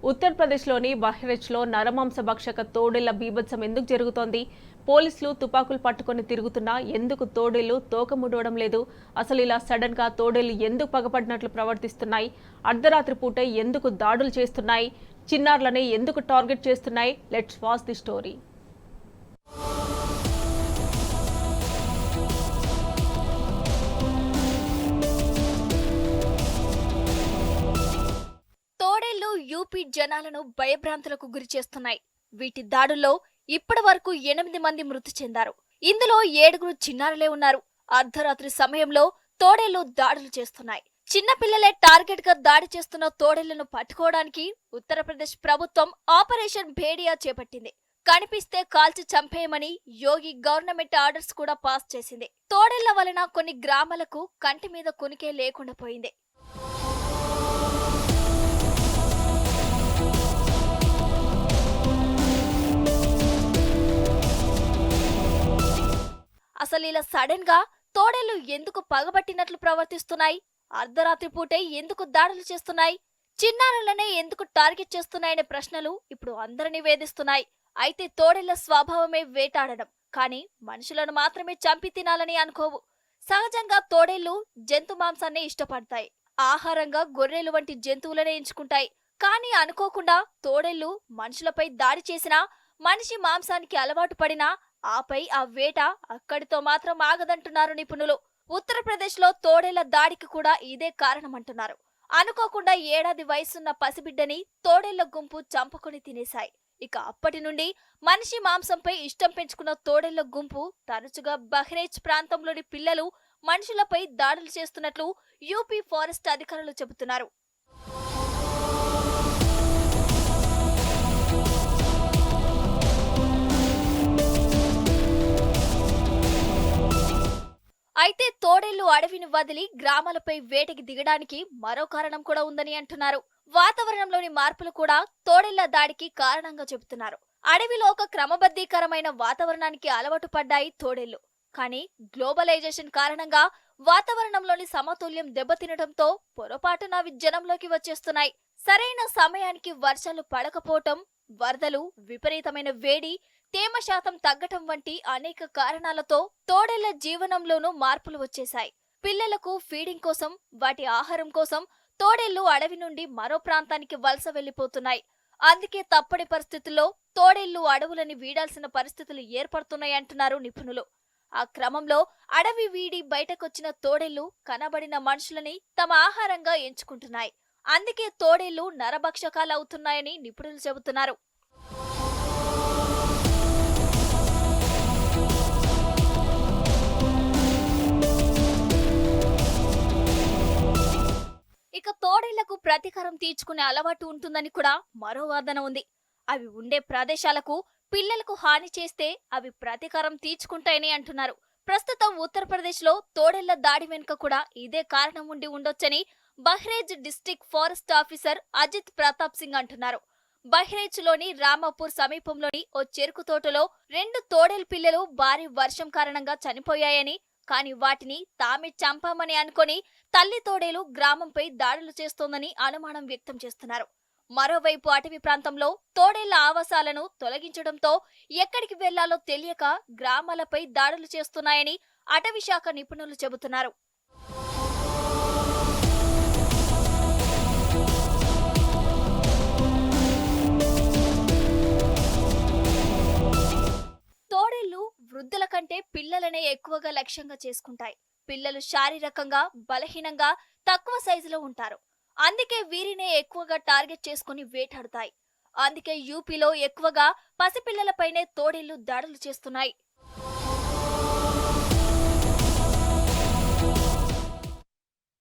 ఉత్తరప్రదేశ్లోని బహ్రెచ్లో నరమాంస భక్షక తోడేళ్ల బీభత్సం ఎందుకు జరుగుతోంది? పోలీసులు తుపాకులు పట్టుకొని తిరుగుతున్నా ఎందుకు తోడేళ్లు తోక ముడవడం లేదు? అసలు ఇలా సడన్ గా తోడేళ్లు ఎందుకు పగపడినట్లు ప్రవర్తిస్తున్నాయి? అర్ధరాత్రి పూటే ఎందుకు దాడులు చేస్తున్నాయి? చిన్నారులని ఎందుకు టార్గెట్ చేస్తున్నాయి? Let's watch the story. తోడేళ్లు యూపీ జనాలను భయభ్రాంతులకు గురి చేస్తున్నాయి. వీటి దాడుల్లో ఇప్పటి వరకు 8 మంది మృతి చెందారు. ఇందులో 7 చిన్నారులే ఉన్నారు. అర్ధరాత్రి సమయంలో తోడేళ్లు దాడులు చేస్తున్నాయి. చిన్న పిల్లలే టార్గెట్ గా దాడి చేస్తున్న తోడేళ్లను పట్టుకోవడానికి ఉత్తరప్రదేశ్ ప్రభుత్వం ఆపరేషన్ భేడియా చేపట్టింది. కనిపిస్తే కాల్చి చంపేయమని యోగి గవర్నమెంట్ ఆర్డర్స్ కూడా పాస్ చేసింది. తోడేళ్ల వలన కొన్ని గ్రామాలకు కంటి మీద కునికే లేకుండా పోయింది. అసలు ఇలా సడన్ గా తోడేళ్లు ఎందుకు పగబట్టినట్లు ప్రవర్తిస్తున్నాయి? అర్ధరాత్రి పూటే ఎందుకు దాడులు చేస్తున్నాయి? చిన్నారులనే ఎందుకు టార్గెట్ చేస్తున్నాయనే ప్రశ్నలు ఇప్పుడు అందరినీ వేధిస్తున్నాయి. అయితే తోడేళ్ల స్వభావమే వేటాడడం, కానీ మనుషులను మాత్రమే చంపి తినాలని అనుకోవు. సహజంగా తోడేళ్లు జంతు మాంసాన్ని ఇష్టపడతాయి. ఆహారంగా గొర్రెలు వంటి జంతువులనే ఎంచుకుంటాయి. కానీ అనుకోకుండా తోడేళ్లు మనుషులపై దాడి చేసినా, మనిషి మాంసానికి అలవాటు పడినా ఆపై ఆ వేట అక్కడితో మాత్రం ఆగదంటున్నారు నిపుణులు. ఉత్తరప్రదేశ్ లో తోడేళ్ల దాడికి కూడా ఇదే కారణమంటున్నారు. అనుకోకుండా 1 ఏడాది వయసున్న పసిబిడ్డని తోడేళ్ల గుంపు చంపుకొని తినేశాయి. ఇక అప్పటి నుండి మనిషి మాంసంపై ఇష్టం పెంచుకున్న తోడేళ్ల గుంపు తరచుగా బహ్రైచ్ ప్రాంతంలోని పిల్లలు, మనుషులపై దాడులు చేస్తున్నట్లు యూపీ ఫారెస్ట్ అధికారులు చెబుతున్నారు. అయితే తోడేళ్లు అడవిని వదిలి గ్రామాలపై వేటకి దిగడానికి మరో కారణం కూడా ఉందని అంటున్నారు. వాతావరణంలోని మార్పులు కూడా తోడేళ్ల దాడికి కారణంగా చెబుతున్నారు. అడవిలో ఒక క్రమబద్ధీకరమైన వాతావరణానికి అలవాటు పడ్డాయి తోడేళ్లు. కానీ గ్లోబలైజేషన్ కారణంగా వాతావరణంలోని సమతుల్యం దెబ్బతినడంతో పొరపాటున అవి జనంలోకి వచ్చేస్తున్నాయి. సరైన సమయానికి వర్షాలు పడకపోవటం, వరదలు, విపరీతమైన వేడి, తేమ శాతం తగ్గటం వంటి అనేక కారణాలతో తోడేళ్ల జీవనంలోనూ మార్పులు వచ్చేశాయి. పిల్లలకు ఫీడింగ్ కోసం, వాటి ఆహారం కోసం తోడేళ్లు అడవి నుండి మరో ప్రాంతానికి వలస వెళ్లిపోతున్నాయి. అందుకే తప్పని పరిస్థితుల్లో తోడేళ్లు అడవులని వీడాల్సిన పరిస్థితులు ఏర్పడుతున్నాయంటున్నారు నిపుణులు. ఆ క్రమంలో అడవి వీడి బయటకొచ్చిన తోడేళ్లు కనబడిన మనుషులని తమ ఆహారంగా ఎంచుకుంటున్నాయి. అందుకే తోడేళ్లు నరభక్షకాలవుతున్నాయని నిపుణులు చెబుతున్నారు. ఇక తోడేళ్లకు ప్రతీకారం తీర్చుకునే అలవాటు ఉంటుందని కూడా మరో వాదన ఉంది. అవి ఉండే ప్రదేశాలకు పిల్లలకు హాని చేస్తే అవి ప్రతీకారం తీర్చుకుంటాయని అంటున్నారు. ప్రస్తుతం ఉత్తరప్రదేశ్ లో తోడేళ్ల దాడి వెనుక కూడా ఇదే కారణం ఉండి ఉండొచ్చని Bahraich district forest officer Ajit Pratap Singh అంటున్నారు. బహ్రైచ్ లోని రామాపూర్ సమీపంలోని ఓ చెరుకు తోటలో 2 తోడేళ్ల పిల్లలు భారీ వర్షం కారణంగా చనిపోయాయని, కానీ వాటిని తామే చంపామని అనుకొని తల్లి తోడేలు గ్రామంపై దాడులు చేస్తోందని అనుమానం వ్యక్తం చేస్తున్నారు. మరోవైపు అటవీ ప్రాంతంలో తోడేళ్ల ఆవాసాలను తొలగించడంతో ఎక్కడికి వెళ్లాలో తెలియక గ్రామాలపై దాడులు చేస్తున్నాయని అటవీ శాఖ నిపుణులు చెబుతున్నారు. తోడేళ్లు వృద్ధుల కంటే పిల్లలనే ఎక్కువగా లక్ష్యంగా చేసుకుంటాయి. పిల్లలు శారీరకంగా బలహీనంగా తక్కువ సైజులో ఉంటారు. అందుకే వీరినే ఎక్కువగా టార్గెట్ చేసుకుని వేటాడుతాయి. అందుకే యూపీలో ఎక్కువగా పసిపిల్లలపైనే తోడేళ్లు దాడులు చేస్తున్నాయి.